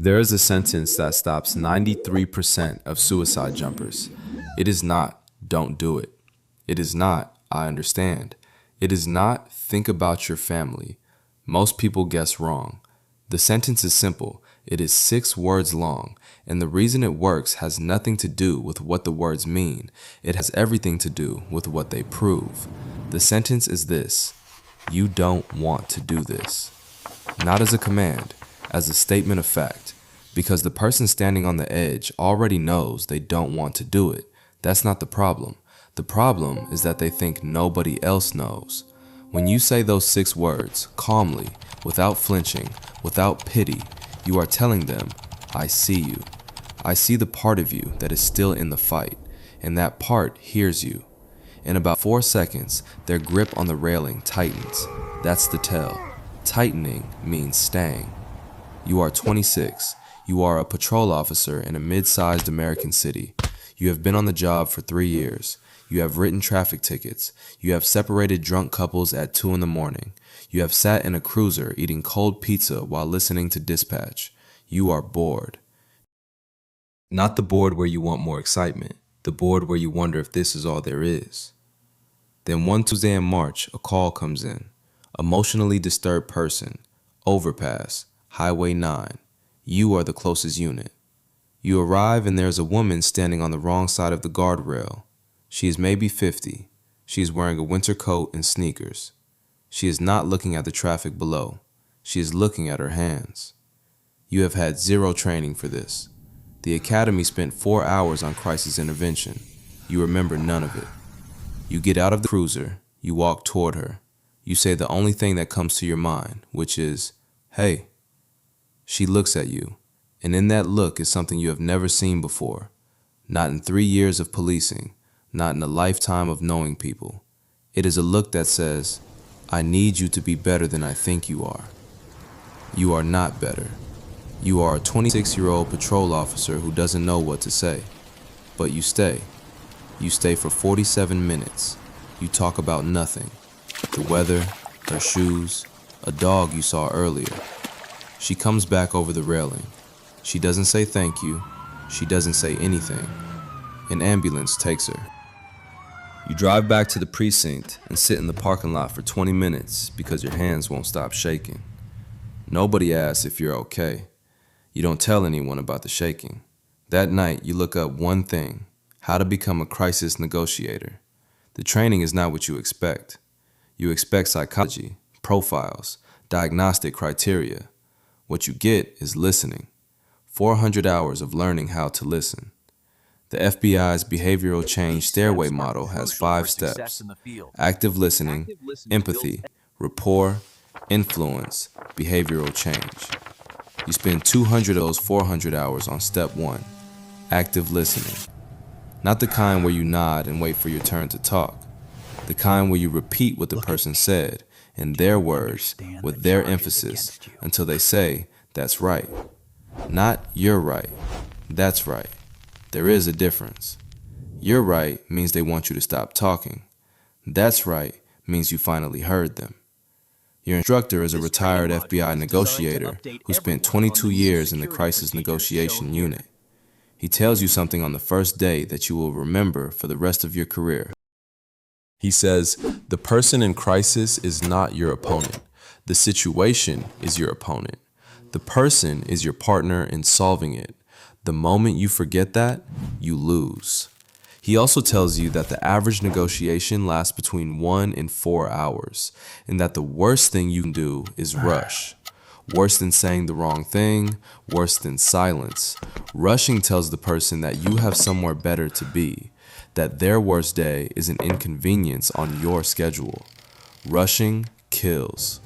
There is a sentence that stops 93% of suicide jumpers. It is not, don't do it. It is not, I understand. It is not, think about your family. Most people guess wrong. The sentence is simple. It is 6 words long, and the reason it works has nothing to do with what the words mean. It has everything to do with what they prove. The sentence is this: you don't want to do this. Not as a command, as a statement of fact, because the person standing on the edge already knows they don't want to do it. That's not the problem. The problem is that they think nobody else knows. When you say those 6 words, calmly, without flinching, without pity, you are telling them, I see you. I see the part of you that is still in the fight, and that part hears you. In about 4 seconds, their grip on the railing tightens. That's the tell. Tightening means staying. You are 26. You are a patrol officer in a mid-sized American city. You have been on the job for 3 years. You have written traffic tickets. You have separated drunk couples at 2 in the morning. You have sat in a cruiser eating cold pizza while listening to dispatch. You are bored. Not the bored where you want more excitement, the bored where you wonder if this is all there is. Then one Tuesday in March, a call comes in. Emotionally disturbed person, overpass, Highway 9. You are the closest unit. You arrive and there's a woman standing on the wrong side of the guardrail. She is maybe 50. She is wearing a winter coat and sneakers. She is not looking at the traffic below. She is looking at her hands. You have had 0 training for this. The academy spent 4 hours on crisis intervention. You remember none of it. You get out of the cruiser. You walk toward her. You say the only thing that comes to your mind, which is, hey. She looks at you, and in that look is something you have never seen before. Not in 3 years of policing, not in a lifetime of knowing people. It is a look that says, I need you to be better than I think you are. You are not better. You are a 26-year-old patrol officer who doesn't know what to say. But you stay. You stay for 47 minutes. You talk about nothing. The weather, her shoes, a dog you saw earlier. She comes back over the railing. She doesn't say thank you. She doesn't say anything. An ambulance takes her. You drive back to the precinct and sit in the parking lot for 20 minutes because your hands won't stop shaking. Nobody asks if you're okay. You don't tell anyone about the shaking. That night, you look up one thing: how to become a crisis negotiator. The training is not what you expect. You expect psychology, profiles, diagnostic criteria. What you get is listening. 400 hours of learning how to listen. The FBI's behavioral change stairway model has 5 steps: active listening, empathy, rapport, influence, behavioral change. You spend 200 of those 400 hours on step 1, active listening. Not the kind where you nod and wait for your turn to talk. The kind where you repeat what the person said in their words with their emphasis until they say, that's right. Not you're right, that's right. There is a difference. You're right means they want you to stop talking. That's right means you finally heard them. Your instructor is a retired FBI negotiator who spent 22 years in the crisis negotiation unit. He tells you something on the first day that you will remember for the rest of your career. He says, the person in crisis is not your opponent. The situation is your opponent. The person is your partner in solving it. The moment you forget that, you lose. He also tells you that the average negotiation lasts between 1 and 4 hours, and that the worst thing you can do is rush. Worse than saying the wrong thing, worse than silence. Rushing tells the person that you have somewhere better to be, that their worst day is an inconvenience on your schedule. Rushing kills.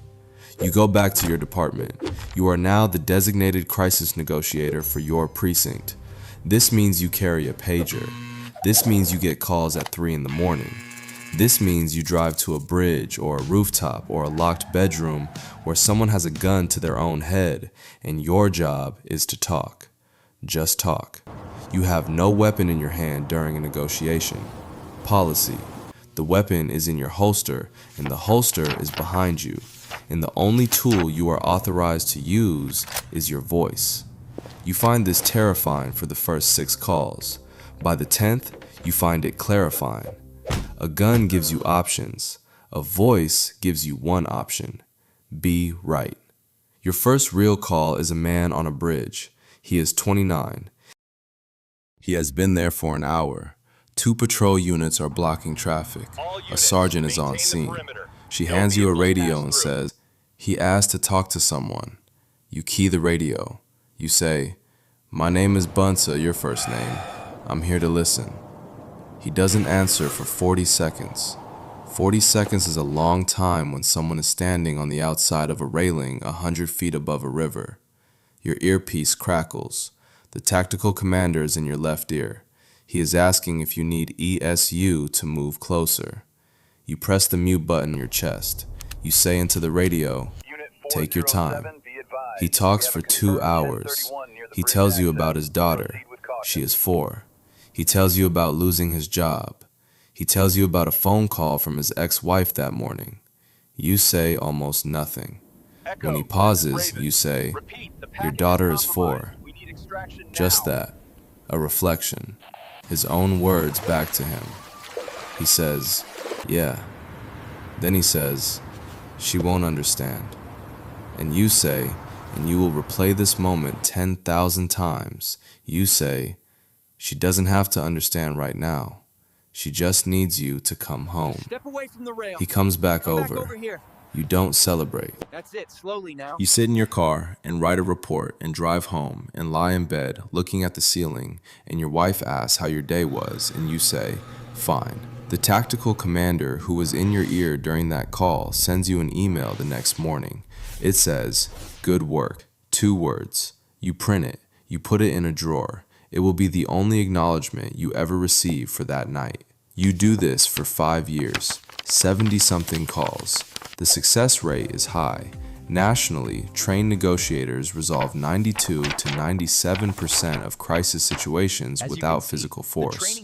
You go back to your department. You are now the designated crisis negotiator for your precinct. This means you carry a pager. This means you get calls at 3 in the morning. This means you drive to a bridge or a rooftop or a locked bedroom where someone has a gun to their own head, and your job is to talk. Just talk. You have no weapon in your hand during a negotiation. Policy. The weapon is in your holster, and the holster is behind you. And the only tool you are authorized to use is your voice. You find this terrifying for the first 6 calls. By the 10th, you find it clarifying. A gun gives you options. A voice gives you one option. Be right. Your first real call is a man on a bridge. He is 29. He has been there for an hour. 2 patrol units are blocking traffic. A sergeant is on scene. She hands you a radio and says, "He asked to talk to someone." You key the radio. You say, "My name is Bunsa, your first name. I'm here to listen." He doesn't answer for 40 seconds. 40 seconds is a long time when someone is standing on the outside of a railing 100 feet above a river. Your earpiece crackles. The tactical commander is in your left ear. He is asking if you need ESU to move closer. You press the mute button on your chest. You say into the radio, "Take your time." He talks for 2 hours. He tells you about his daughter. She is 4. He tells you about losing his job. He tells you about a phone call from his ex-wife that morning. You say almost nothing. When he pauses, you say, "Your daughter is 4. Just that. A reflection. His own words back to him. He says, "Yeah." Then he says, "She won't understand." And you say, and you will replay this moment 10,000 times, you say, "She doesn't have to understand right now. She just needs you to come home." Step away from the rail. He comes back Come over. back over here. You don't celebrate. That's it, slowly now. You sit in your car and write a report and drive home and lie in bed looking at the ceiling, and your wife asks how your day was and you say, "Fine." The tactical commander who was in your ear during that call sends you an email the next morning. It says, "Good work." 2 words. You print it. You put it in a drawer. It will be the only acknowledgement you ever receive for that night. You do this for 5 years, 70-something calls. The success rate is high. Nationally, trained negotiators resolve 92 to 97% of crisis situations without physical force.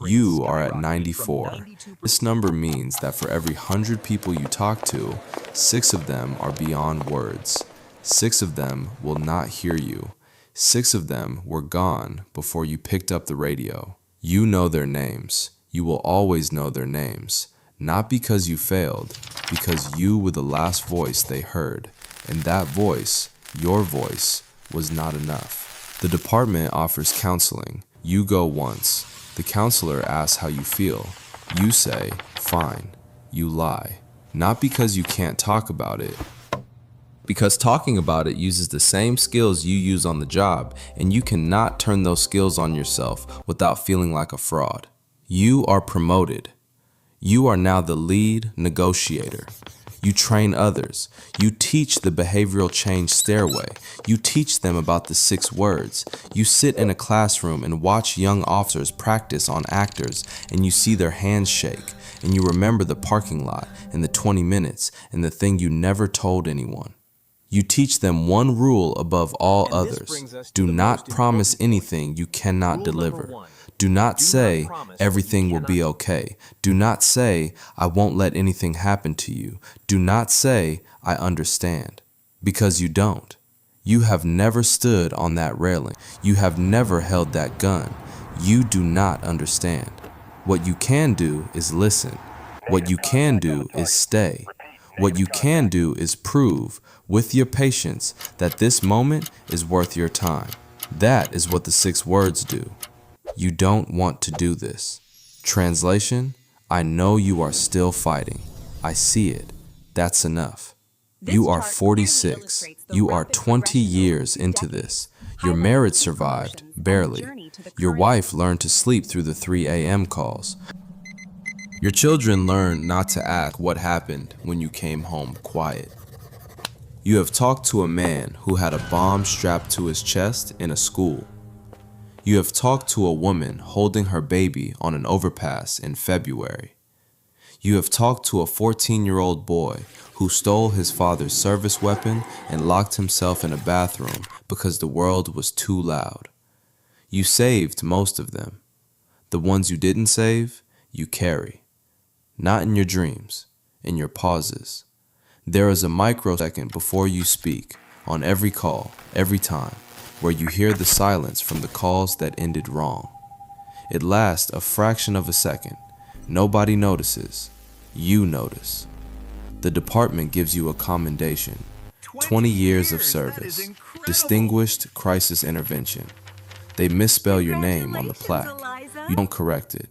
You are at 94. This number means that for every 100 people you talk to, 6 of them are beyond words. 6 of them will not hear you. 6 of them were gone before you picked up the radio. You know their names. You will always know their names. Not because you failed, because you were the last voice they heard, and that voice, your voice, was not enough. The department offers counseling. You go once. The counselor asks how you feel. You say, "Fine." You lie. Not because you can't talk about it, because talking about it uses the same skills you use on the job, and you cannot turn those skills on yourself without feeling like a fraud. You are promoted. You are now the lead negotiator. You train others. You teach the behavioral change stairway. You teach them about the 6 words. You sit in a classroom and watch young officers practice on actors, and you see their hands shake, and you remember the parking lot and the 20 minutes and the thing you never told anyone. You teach them one rule above all others. Do not promise anything you cannot deliver. Do not say, "Everything will be okay." Do not say, "I won't let anything happen to you." Do not say, "I understand." Because you don't. You have never stood on that railing. You have never held that gun. You do not understand. What you can do is listen. What you can do is stay. What you can do is prove, with your patience, that this moment is worth your time. That is what the 6 words do. You don't want to do this. Translation, I know you are still fighting. I see it. That's enough. You are 46. You are 20 years into this. Your marriage survived, barely. Your wife learned to sleep through the 3 a.m. calls. Your children learned not to ask what happened when you came home quiet. You have talked to a man who had a bomb strapped to his chest in a school. You have talked to a woman holding her baby on an overpass in February. You have talked to a 14-year-old boy who stole his father's service weapon and locked himself in a bathroom because the world was too loud. You saved most of them. The ones you didn't save, you carry. Not in your dreams, in your pauses. There is a microsecond before you speak, on every call, every time. where you hear the silence from the calls that ended wrong. It lasts a fraction of a second. Nobody notices. You notice. The department gives you a commendation. 20 years of service. Distinguished crisis intervention. They misspell your name on the plaque. You don't correct it.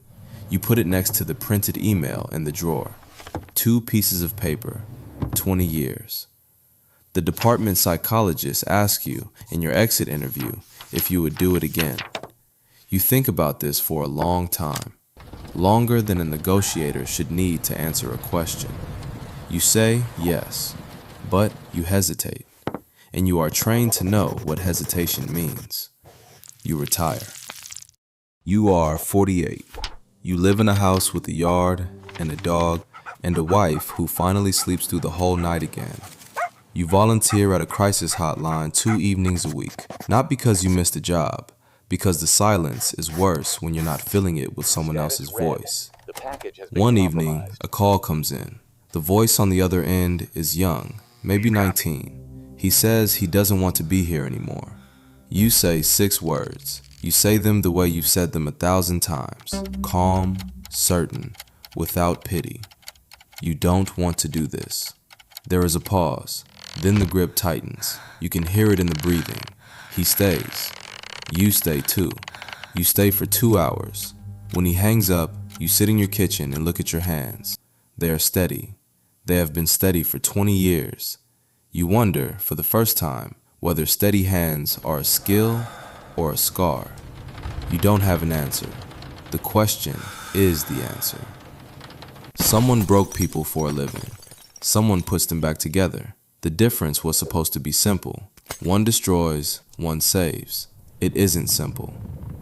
You put it next to the printed email in the drawer. 2 pieces of paper. 20 years. The department psychologist asks you in your exit interview if you would do it again. You think about this for a long time, longer than a negotiator should need to answer a question. You say yes, but you hesitate, and you are trained to know what hesitation means. You retire. You are 48. You live in a house with a yard and a dog and a wife who finally sleeps through the whole night again. You volunteer at a crisis hotline 2 evenings a week, not because you missed a job, because the silence is worse when you're not filling it with someone else's voice. One evening, a call comes in. The voice on the other end is young, maybe 19. He says he doesn't want to be here anymore. You say 6 words. You say them the way you've said them 1,000 times. Calm, certain, without pity. You don't want to do this. There is a pause. Then the grip tightens. You can hear it in the breathing. He stays. You stay too. You stay for 2 hours. When he hangs up, you sit in your kitchen and look at your hands. They are steady. They have been steady for 20 years. You wonder, for the first time, whether steady hands are a skill or a scar. You don't have an answer. The question is the answer. Someone broke people for a living. Someone puts them back together. The difference was supposed to be simple. One destroys, one saves. It isn't simple.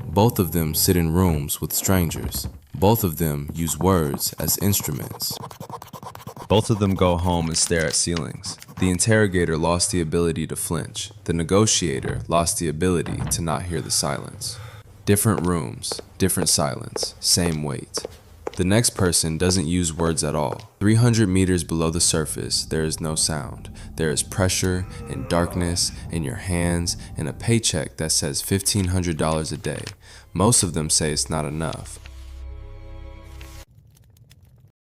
Both of them sit in rooms with strangers. Both of them use words as instruments. Both of them go home and stare at ceilings. The interrogator lost the ability to flinch. The negotiator lost the ability to not hear the silence. Different rooms, different silence, same weight. The next person doesn't use words at all. 300 meters below the surface, there is no sound. There is pressure and darkness in your hands and a paycheck that says $1,500 a day. Most of them say it's not enough.